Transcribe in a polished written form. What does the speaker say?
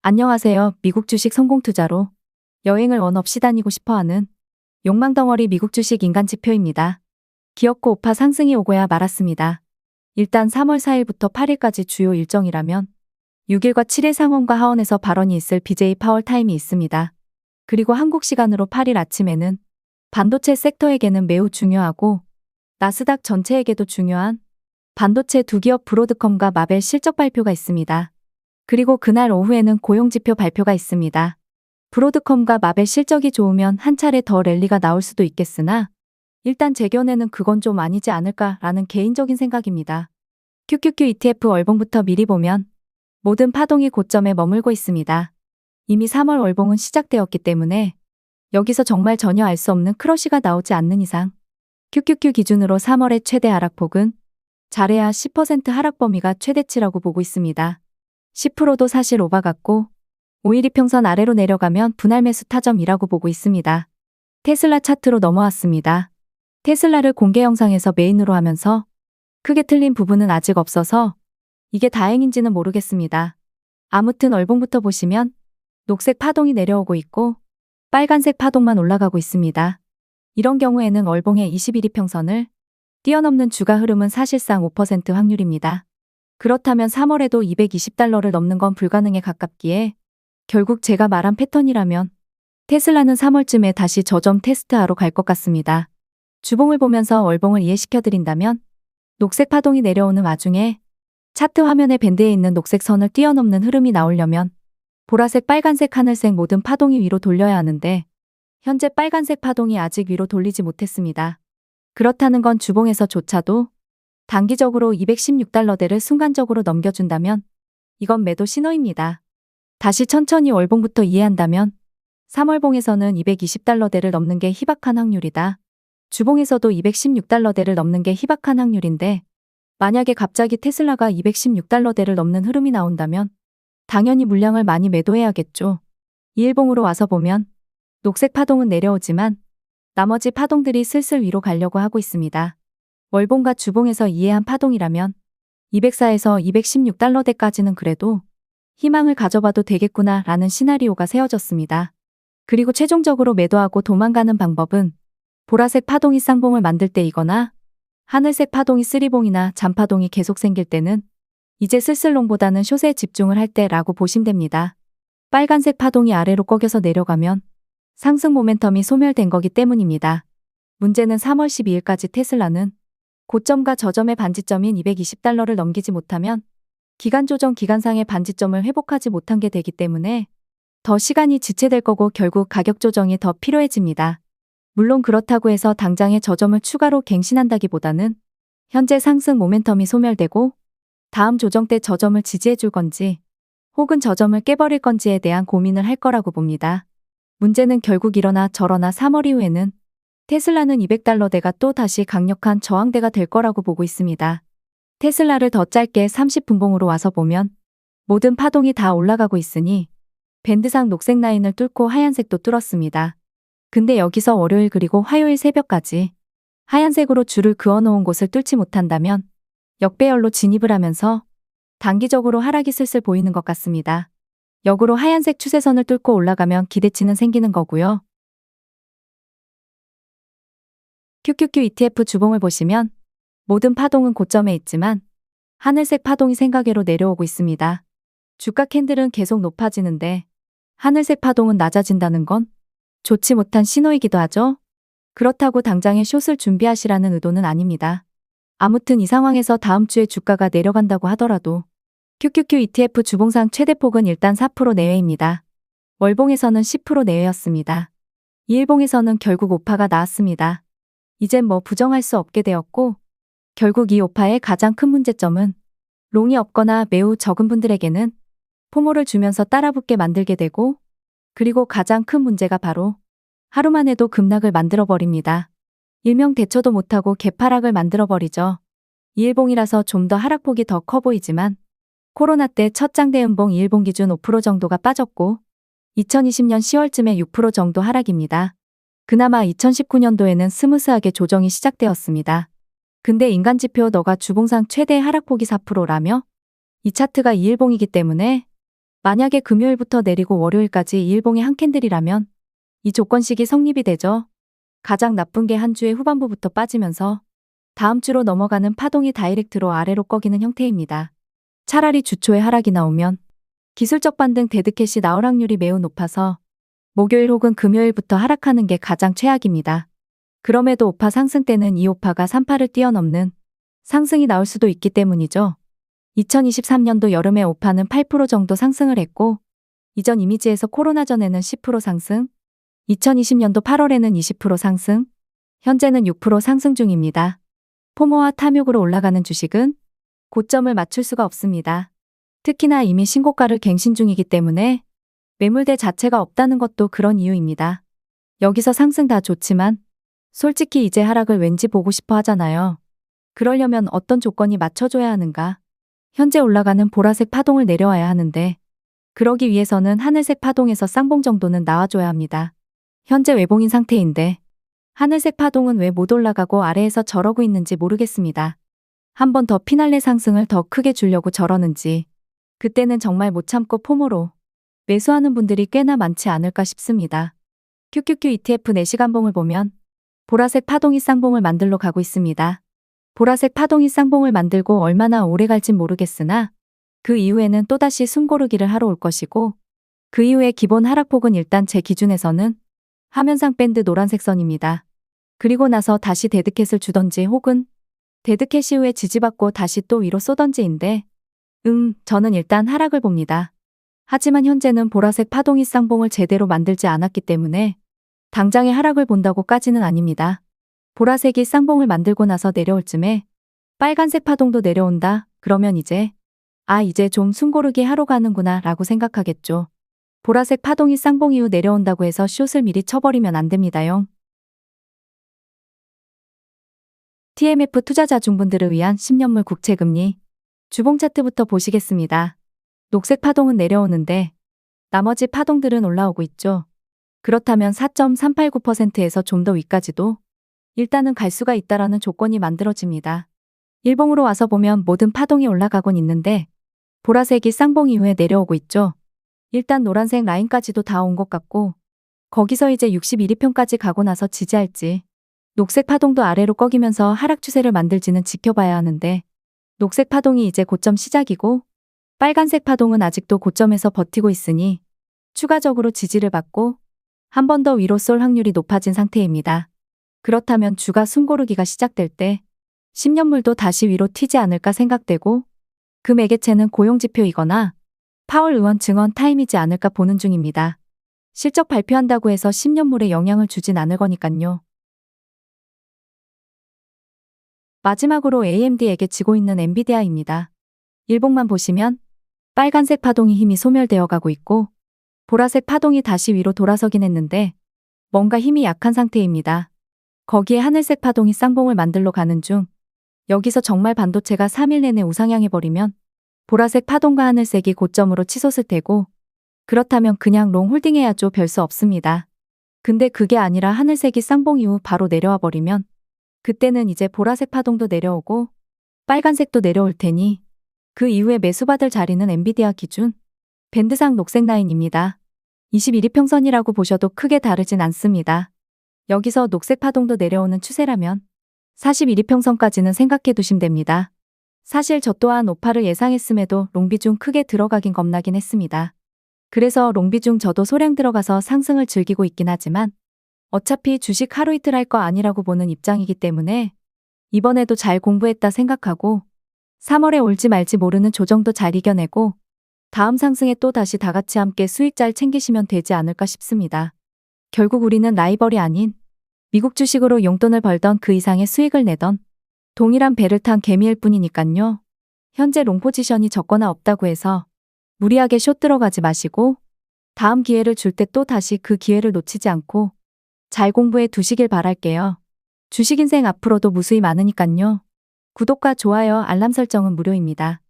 안녕하세요. 미국 주식 성공 투자로 여행을 원 없이 다니고 싶어하는 욕망덩어리 미국 주식 인간 지표입니다. 기업고 우파 상승이 오고야 말았습니다. 일단 3월 4일부터 8일까지 주요 일정이라면 6일과 7일 상원과 하원에서 발언이 있을 BJ 파월 타임이 있습니다. 그리고 한국 시간으로 8일 아침에는 반도체 섹터에게는 매우 중요하고 나스닥 전체에게도 중요한 반도체 두 기업 브로드컴과 마벨 실적 발표가 있습니다. 그리고 그날 오후에는 고용지표 발표가 있습니다. 브로드컴과 마벨 실적이 좋으면 한 차례 더 랠리가 나올 수도 있겠으나 일단 제 견해는 그건 좀 아니지 않을까라는 개인적인 생각입니다. QQQ ETF 월봉부터 미리 보면 모든 파동이 고점에 머물고 있습니다. 이미 3월 월봉은 시작되었기 때문에 여기서 정말 전혀 알 수 없는 크러쉬가 나오지 않는 이상 QQQ 기준으로 3월의 최대 하락폭은 잘해야 10% 하락 범위가 최대치라고 보고 있습니다. 10%도 사실 오바 같고 5일 이평선 아래로 내려가면 분할 매수 타점이라고 보고 있습니다. 테슬라 차트로 넘어왔습니다. 테슬라를 공개 영상에서 메인으로 하면서 크게 틀린 부분은 아직 없어서 이게 다행인지는 모르겠습니다. 아무튼 월봉부터 보시면 녹색 파동이 내려오고 있고 빨간색 파동만 올라가고 있습니다. 이런 경우에는 월봉의 21 이평선을 뛰어넘는 주가 흐름은 사실상 5% 확률입니다. 그렇다면 3월에도 220달러를 넘는 건 불가능에 가깝기에 결국 제가 말한 패턴이라면 테슬라는 3월쯤에 다시 저점 테스트하러 갈 것 같습니다. 주봉을 보면서 월봉을 이해시켜드린다면 녹색 파동이 내려오는 와중에 차트 화면에 밴드에 있는 녹색 선을 뛰어넘는 흐름이 나오려면 보라색, 빨간색, 하늘색 모든 파동이 위로 돌려야 하는데 현재 빨간색 파동이 아직 위로 돌리지 못했습니다. 그렇다는 건 주봉에서조차도 단기적으로 216달러대를 순간적으로 넘겨준다면 이건 매도 신호입니다. 다시 천천히 월봉부터 이해한다면 3월봉에서는 220달러대를 넘는 게 희박한 확률이다. 주봉에서도 216달러대를 넘는 게 희박한 확률인데 만약에 갑자기 테슬라가 216달러대를 넘는 흐름이 나온다면 당연히 물량을 많이 매도해야겠죠. 이일봉으로 와서 보면 녹색 파동은 내려오지만 나머지 파동들이 슬슬 위로 가려고 하고 있습니다. 월봉과 주봉에서 이해한 파동이라면 204에서 216달러대까지는 그래도 희망을 가져봐도 되겠구나 라는 시나리오가 세워졌습니다. 그리고 최종적으로 매도하고 도망가는 방법은 보라색 파동이 쌍봉을 만들 때이거나 하늘색 파동이 쓰리봉이나 잔파동이 계속 생길 때는 이제 슬슬 롱보다는 숏에 집중을 할 때라고 보시면 됩니다. 빨간색 파동이 아래로 꺾여서 내려가면 상승 모멘텀이 소멸된 거기 때문입니다. 문제는 3월 12일까지 테슬라는 고점과 저점의 반지점인 220달러를 넘기지 못하면 기간 조정 기간상의 반지점을 회복하지 못한 게 되기 때문에 더 시간이 지체될 거고 결국 가격 조정이 더 필요해집니다. 물론 그렇다고 해서 당장의 저점을 추가로 갱신한다기보다는 현재 상승 모멘텀이 소멸되고 다음 조정 때 저점을 지지해 줄 건지 혹은 저점을 깨버릴 건지에 대한 고민을 할 거라고 봅니다. 문제는 결국 이러나 저러나 3월 이후에는 테슬라는 200달러대가 또 다시 강력한 저항대가 될 거라고 보고 있습니다. 테슬라를 더 짧게 30분봉으로 와서 보면 모든 파동이 다 올라가고 있으니 밴드상 녹색 라인을 뚫고 하얀색도 뚫었습니다. 근데 여기서 월요일 그리고 화요일 새벽까지 하얀색으로 줄을 그어놓은 곳을 뚫지 못한다면 역배열로 진입을 하면서 단기적으로 하락이 슬슬 보이는 것 같습니다. 역으로 하얀색 추세선을 뚫고 올라가면 기대치는 생기는 거고요. QQQ ETF 주봉을 보시면 모든 파동은 고점에 있지만 하늘색 파동이 생각외로 내려오고 있습니다. 주가 캔들은 계속 높아지는데 하늘색 파동은 낮아진다는 건 좋지 못한 신호이기도 하죠. 그렇다고 당장에 숏을 준비하시라는 의도는 아닙니다. 아무튼 이 상황에서 다음 주에 주가가 내려간다고 하더라도 QQQ ETF 주봉상 최대폭은 일단 4% 내외입니다. 월봉에서는 10% 내외였습니다. 이일봉에서는 결국 오파가 나왔습니다. 이젠 뭐 부정할 수 없게 되었고 결국 이 오파의 가장 큰 문제점은 롱이 없거나 매우 적은 분들에게는 포모를 주면서 따라붙게 만들게 되고 그리고 가장 큰 문제가 바로 하루만 해도 급락을 만들어버립니다. 일명 대처도 못하고 개파락을 만들어버리죠. 이일봉이라서 좀 더 하락폭이 더 커 보이지만 코로나 때 첫 장대 음봉 이일봉 기준 5% 정도가 빠졌고 2020년 10월쯤에 6% 정도 하락입니다. 그나마 2019년도에는 스무스하게 조정이 시작되었습니다. 근데 인간지표 너가 주봉상 최대 하락폭이 4%라며 이 차트가 이일봉이기 때문에 만약에 금요일부터 내리고 월요일까지 2일봉의 한 캔들이라면 이 조건식이 성립이 되죠. 가장 나쁜 게 한 주의 후반부부터 빠지면서 다음 주로 넘어가는 파동이 다이렉트로 아래로 꺾이는 형태입니다. 차라리 주초에 하락이 나오면 기술적 반등 데드캣이 나올 확률이 매우 높아서 목요일 혹은 금요일부터 하락하는 게 가장 최악입니다. 그럼에도 5파 상승 때는 이 5파가 3파를 뛰어넘는 상승이 나올 수도 있기 때문이죠. 2023년도 여름에 5파는 8% 정도 상승을 했고 이전 이미지에서 코로나 전에는 10% 상승, 2020년도 8월에는 20% 상승, 현재는 6% 상승 중입니다. 포모와 탐욕으로 올라가는 주식은 고점을 맞출 수가 없습니다. 특히나 이미 신고가를 갱신 중이기 때문에 매물대 자체가 없다는 것도 그런 이유입니다. 여기서 상승 다 좋지만 솔직히 이제 하락을 왠지 보고 싶어 하잖아요. 그러려면 어떤 조건이 맞춰줘야 하는가? 현재 올라가는 보라색 파동을 내려와야 하는데 그러기 위해서는 하늘색 파동에서 쌍봉 정도는 나와줘야 합니다. 현재 외봉인 상태인데 하늘색 파동은 왜 못 올라가고 아래에서 저러고 있는지 모르겠습니다. 한 번 더 피날레 상승을 더 크게 주려고 저러는지 그때는 정말 못 참고 포모로 매수하는 분들이 꽤나 많지 않을까 싶습니다. QQQ ETF 4시간봉을 보면 보라색 파동이 쌍봉을 만들러 가고 있습니다. 보라색 파동이 쌍봉을 만들고 얼마나 오래 갈진 모르겠으나 그 이후에는 또다시 숨고르기를 하러 올 것이고 그 이후에 기본 하락폭은 일단 제 기준에서는 화면상 밴드 노란색 선입니다. 그리고 나서 다시 데드캣을 주던지 혹은 데드캣 이후에 지지받고 다시 또 위로 쏘던지인데 저는 일단 하락을 봅니다. 하지만 현재는 보라색 파동이 쌍봉을 제대로 만들지 않았기 때문에 당장의 하락을 본다고까지는 아닙니다. 보라색이 쌍봉을 만들고 나서 내려올 쯤에 빨간색 파동도 내려온다. 그러면 이제 좀 숨고르기 하러 가는구나 라고 생각하겠죠. 보라색 파동이 쌍봉 이후 내려온다고 해서 숏을 미리 쳐버리면 안 됩니다요. TMF 투자자 중분들을 위한 10년물 국채금리 주봉 차트부터 보시겠습니다. 녹색 파동은 내려오는데 나머지 파동들은 올라오고 있죠. 그렇다면 4.389%에서 좀 더 위까지도 일단은 갈 수가 있다라는 조건이 만들어집니다. 일봉으로 와서 보면 모든 파동이 올라가곤 있는데 보라색이 쌍봉 이후에 내려오고 있죠. 일단 노란색 라인까지도 다 온 것 같고 거기서 이제 61위편까지 가고 나서 지지할지 녹색 파동도 아래로 꺾이면서 하락 추세를 만들지는 지켜봐야 하는데 녹색 파동이 이제 고점 시작이고 빨간색 파동은 아직도 고점에서 버티고 있으니 추가적으로 지지를 받고 한 번 더 위로 쏠 확률이 높아진 상태입니다. 그렇다면 주가 숨고르기가 시작될 때 10년물도 다시 위로 튀지 않을까 생각되고 그 매개체는 고용지표이거나 파월 의원 증언 타임이지 않을까 보는 중입니다. 실적 발표한다고 해서 10년물에 영향을 주진 않을 거니깐요. 마지막으로 AMD에게 지고 있는 엔비디아입니다. 일봉만 보시면 빨간색 파동이 힘이 소멸되어 가고 있고 보라색 파동이 다시 위로 돌아서긴 했는데 뭔가 힘이 약한 상태입니다. 거기에 하늘색 파동이 쌍봉을 만들러 가는 중 여기서 정말 반도체가 3일 내내 우상향해버리면 보라색 파동과 하늘색이 고점으로 치솟을 테고 그렇다면 그냥 롱 홀딩해야죠. 별 수 없습니다. 근데 그게 아니라 하늘색이 쌍봉 이후 바로 내려와 버리면 그때는 이제 보라색 파동도 내려오고 빨간색도 내려올 테니 그 이후에 매수받을 자리는 엔비디아 기준 밴드상 녹색 라인입니다. 21위평선이라고 보셔도 크게 다르진 않습니다. 여기서 녹색 파동도 내려오는 추세라면 41위평선까지는 생각해 두시면 됩니다. 사실 저 또한 5파를 예상했음에도 롱비중 크게 들어가긴 겁나긴 했습니다. 그래서 롱비중 저도 소량 들어가서 상승을 즐기고 있긴 하지만 어차피 주식 하루 이틀 할 거 아니라고 보는 입장이기 때문에 이번에도 잘 공부했다 생각하고 3월에 올지 말지 모르는 조정도 잘 이겨내고 다음 상승에 또 다시 다 같이 함께 수익 잘 챙기시면 되지 않을까 싶습니다. 결국 우리는 라이벌이 아닌 미국 주식으로 용돈을 벌던 그 이상의 수익을 내던 동일한 배를 탄 개미일 뿐이니깐요. 현재 롱 포지션이 적거나 없다고 해서 무리하게 숏 들어가지 마시고 다음 기회를 줄 때 또 다시 그 기회를 놓치지 않고 잘 공부해 두시길 바랄게요. 주식 인생 앞으로도 무수히 많으니깐요. 구독과 좋아요, 알람 설정은 무료입니다.